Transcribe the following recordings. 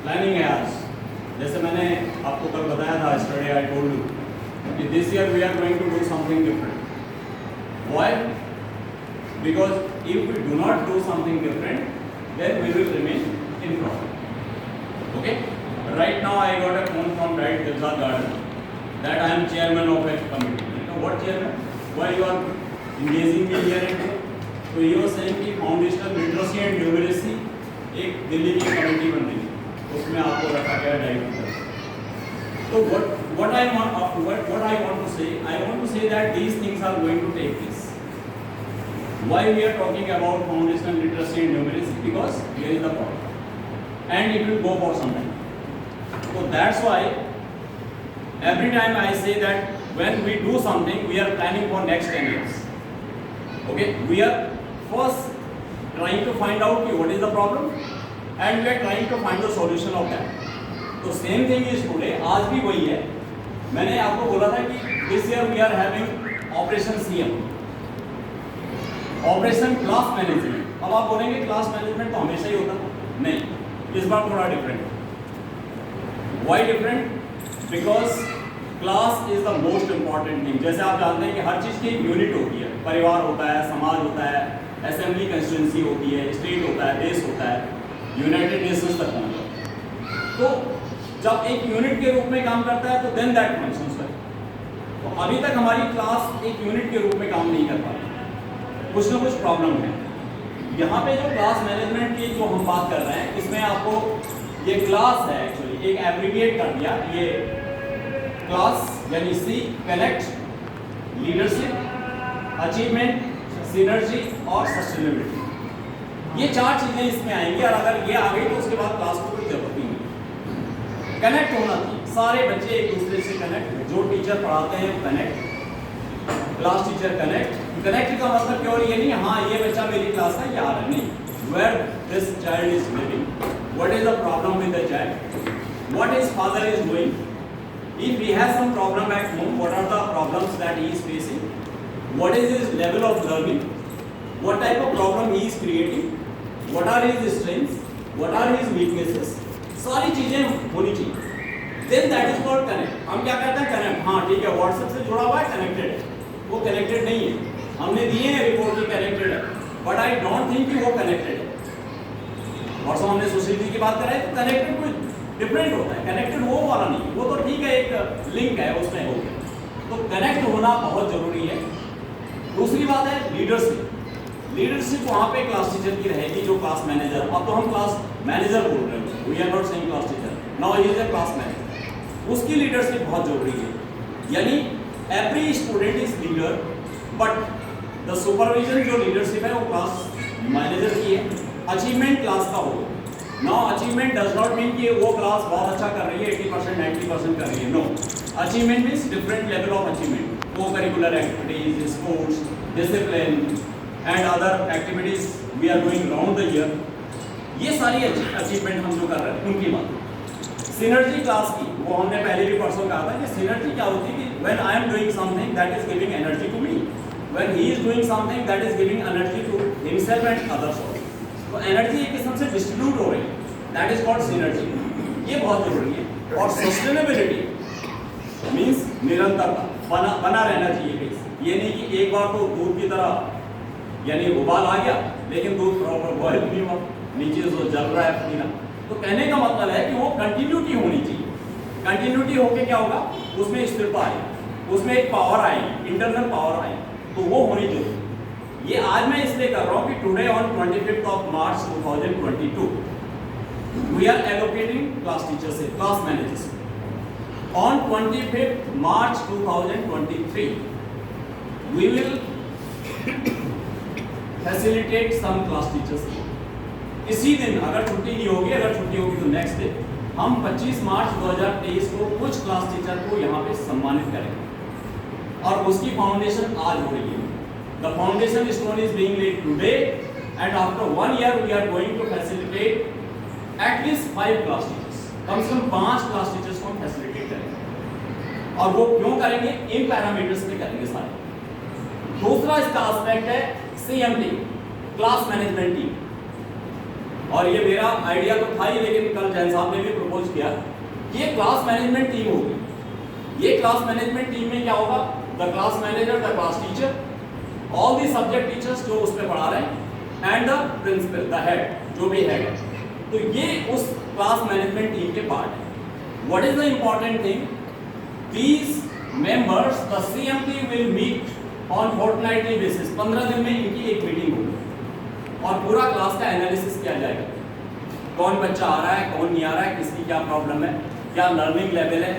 Planning है आज। जैसे मैंने आपको कल बताया था, स्टडी आई टोल्ड यू कि this year we are going to do something different. Why? Because if we do not do something different then we will remain in problem. Okay, right now I got a phone from right Dilshad Garden that I am chairman of a committee. You know what chairman? Why you are engaging me here and there? So you are saying कि foundational literacy and numeracy एक दिल्ली की committee बन रही है, उसमें आपको रखा गया डायरेक्टर। तो what I want to say that these things are going to take place. Why we are talking about foundational literacy and numeracy? Because here is the problem, and it will go for some time. So that's why every time I say that when we do something, we are planning for next 10 years. Okay, we are first trying to find out what is the problem, and we are trying to find the solution of that. तो same thing is today, आज भी वही है। मैंने आपको बोला था कि this year we are having operation CM, operation class management. अब आप बोलेंगे क्लास मैनेजमेंट तो हमेशा ही होता, नहीं, इस बार थोड़ा different. Why different? Because class is the most important thing. जैसे आप जानते हैं कि हर चीज़ की एक यूनिट होती है, परिवार होता है, समाज होता है, असेंबली कंस्टिट्यूंसी होती है, स्टेट होता है, देश होता है, यूनाइटेड नेशंस तक पहुँचता है। तो जब एक यूनिट के रूप में काम करता है तो देन दैट फंक्शंस कर। तो अभी तक हमारी क्लास एक यूनिट के रूप में काम नहीं कर पाती, कुछ ना कुछ प्रॉब्लम है। यहाँ पे जो क्लास मैनेजमेंट की जो हम बात कर रहे हैं, इसमें आपको ये क्लास है एक्चुअली एक एब्रिविएट कर दिया, ये क्लास यानी सी, कनेक्ट, लीडरशिप, अचीवमेंट, सिनर्जी और सस्टेनेबिलिटी। ये चार चीजें इसमें आएंगी, और अगर ये आ गई तो उसके बाद क्लास को कोई जरूरत ही नहीं। कनेक्ट होना चाहिए, सारे बच्चे एक दूसरे से कनेक्ट, जो टीचर पढ़ाते हैं connect, class teacher connect. Connect का मतलब क्यों ये नहीं हाँ ये बच्चा मेरी क्लास का यार है, नहीं, where this child is living, what is the problem with the child, what his father is doing, if he has some problem at home, what are the problems that he is facing, what is his level of learning, what type of problem he is creating, what are his strengths, what are his weaknesses, सारी चीजें होनी चाहिए। then that is called connect। हम क्या कहते हैं connect, हाँ ठीक है व्हाट्सएप से जुड़ा हुआ है, कनेक्टेड है, वो कनेक्टेड नहीं है। हमने दिए हैं रिपोर्ट की कनेक्टेड है, बट आई डोंट थिंक कि वो कनेक्टेड है। व्हाट्सएप हमने सोसाइटी की बात कर रहे हैं तो कनेक्टेड कुछ डिफरेंट होता है, कनेक्टेड वो वाला नहीं, वो तो ठीक है एक लिंक है उसमें हो गया। तो कनेक्ट होना बहुत जरूरी है। दूसरी बात है लीडरशिप। लीडरशिप वहाँ पे क्लास टीचर की रहेगी जो क्लास मैनेजर, अब तो हम क्लास मैनेजर बोल रहे हैं, we are not saying class teacher, now he is a class manager. उसकी लीडरशिप बहुत जरूरी है, यानी every student is leader, but the supervision जो लीडरशिप है वो क्लास मैनेजर की है। अचीवमेंट क्लास का होगा। Now achievement does not mean कि वो क्लास बहुत अच्छा कर रही है, 80% 90% कर रही है, no. Achievement means different level of achievement, co curricular activities, sports, discipline and other activities we are doing round the year. ये सारी अचीवमेंट हम जो कर रहे हैं उनकी बात। सिनर्जी क्लास की वो हमने पहले भी परसों कहा था कि सिनर्जी क्या होती है कि when I am doing something that is giving energy to me, when he is doing something that is giving energy to himself and others. तो एनर्जी एक किस्म से डिस्ट्रीब्यूट हो रही है, दैट इज कॉल्ड सिनर्जी। ये बहुत जरूरी है। और सस्टेनेबिलिटी मीन्स निरंतरता, बना रहना चाहिए बेस। ये नहीं कि एक बार तो दूध की तरह यानी उबाल आ गया लेकिन दूध प्रॉपर बॉयल नहीं हुआ, नीचे जो जल रहा है पीना। तो कहने का मतलब है कि वो कंटिन्यूटी होनी चाहिए। कंटिन्यूटी होके क्या होगा, उसमें स्थिरता आएगी, उसमें एक पावर आएगी, इंटरनल पावर आएगी, तो वो होनी चाहिए। ये आज मैं इसलिए कर रहा हूँ कि today on 25th of March 2022 we are allocating class teacher से class managers. On 25th March 2023 we will facilitate some class teachers. इसी दिन अगर छुट्टी नहीं होगी, अगर छुट्टी होगी तो नेक्स्ट डे हम 25 मार्च 2023 को कुछ क्लास टीचर को यहाँ पे सम्मानित करेंगे, और उसकी फाउंडेशन आज हो रही है। The foundation stone is being laid today, and after 1 year we are going to facilitate at least 5 class teachers। कम से कम 5 क्लास टीचर्स को हम फैसिलिटेट करेंगे, और वो क्यों करेंगे, इन पैरामीटर्स पे करेंगे सारे। दूसरा इसका एस्पेक्ट है CMT, क्लास मैनेजमेंट टीम। और ये मेरा आइडिया तो था ही, लेकिन कल जैन साहब ने भी प्रपोज किया, ये क्लास मैनेजमेंट टीम होगी। ये क्लास मैनेजमेंट टीम में क्या होगा, the class manager, the class teacher, all the subject teachers जो उसमें पढ़ा रहे हैं, and the principal, the head, जो भी हेड है। तो ये उस क्लास मैनेजमेंट टीम के पार्ट है। What is the important thing, these members, the CMT will meet on fortnightly basis, 15 दिन में इनकी एक मीटिंग होगी और पूरा क्लास का एनालिसिस किया जाएगा। कौन बच्चा आ रहा है, कौन नहीं आ रहा है, किसकी क्या प्रॉब्लम है, क्या लर्निंग लेवल है,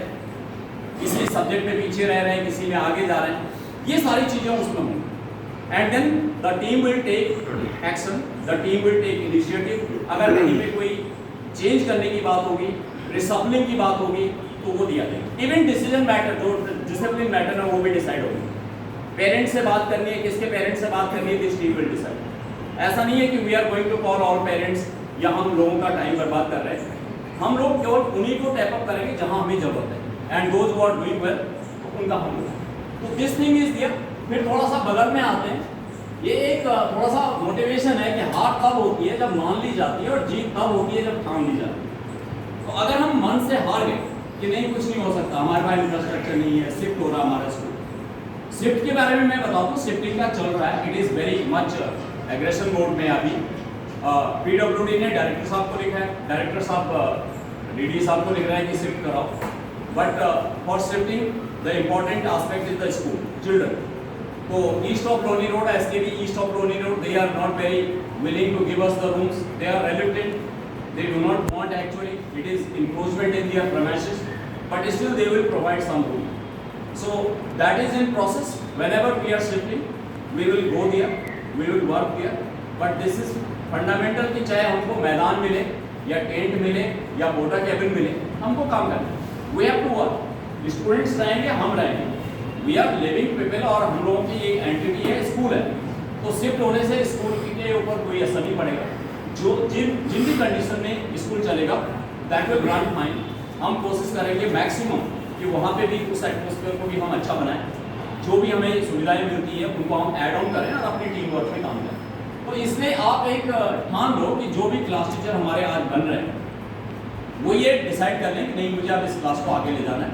किसी सब्जेक्ट में पीछे रह रहे हैं, किसी में आगे जा रहे हैं, ये सारी चीज़ें उसमें होंगी। And then the team will take action, the team will take initiative. अगर कहीं पे कोई चेंज करने की बात होगी, रिसफलिंग की बात होगी, तो वो दिया जाएगा। इवन डिसीजन मैटर, जो डिसिप्लिन मैटर है, वो भी डिसाइड होगी। पेरेंट्स से बात करनी है, किसके पेरेंट्स से बात करनी है, दिस टीम विल डिसाइड। ऐसा नहीं है कि we are going to call all parents या हम लोगों का टाइम बर्बाद कर रहे हैं। हम लोग केवल उन्हीं को टैप अप करेंगे जहां हमें जरूरत है, and those who are doing well, तो उनका हम लोग। तो दिस थिंग इज दियर। फिर थोड़ा सा बगल में आते हैं, ये एक थोड़ा सा मोटिवेशन है कि हार तब होती है जब मान ली जाती है और जीत तब होती है जब ठान ली जाती है। तो अगर हम मन से हार गए कि नहीं कुछ नहीं हो सकता, हमारे पास इंफ्रास्ट्रक्चर नहीं है, शिफ्ट हो रहा हमारा स्कूल, शिफ्ट के बारे में मैं बताऊँ तो शिफ्टिंग का चल रहा है, it is very much aggression mode में अभी। PWD ने डायरेक्टर साहब को लिखा है, डायरेक्टर साहब DD साहब को लिख रहा है कि शिफ्ट कराओ, but for shifting the important aspect is the school, children. तो east of Loni road, SKB east of Loni road, they are not very willing to give us the rooms, they are reluctant, they do not want actually, it is encroachment in their premises, but still they will provide some room. So that is in process. Whenever we are shifting, we will go there, we will work there, but this is fundamental कि चाहे हमको मैदान मिले या tent मिले या बोटा cabin मिले, हमको काम करना है। We have to work. Students रहेंगे, हम रहेंगे, वी आर लिविंग पीपल, और हम लोगों की एक एंटिटी है, स्कूल है। तो शिफ्ट होने से स्कूल के ऊपर कोई असर नहीं पड़ेगा। जो जिन भी कंडीशन में स्कूल चलेगा, दैट विल ग्रांट फाइन। हम कोशिश करेंगे मैक्सिमम कि वहाँ पे भी उस एटमोसफियर को भी हम अच्छा बनाएं, जो भी हमें सुविधाएं मिलती है उनको हम ऐड ऑन करें और अपनी टीम वर्क में काम करें। तो इसमें आप एक ठान लो कि जो भी क्लास टीचर हमारे आज बन रहे हैं, वो ये डिसाइड कर लें कि नहीं, मुझे अब इस क्लास को आगे ले जाना है,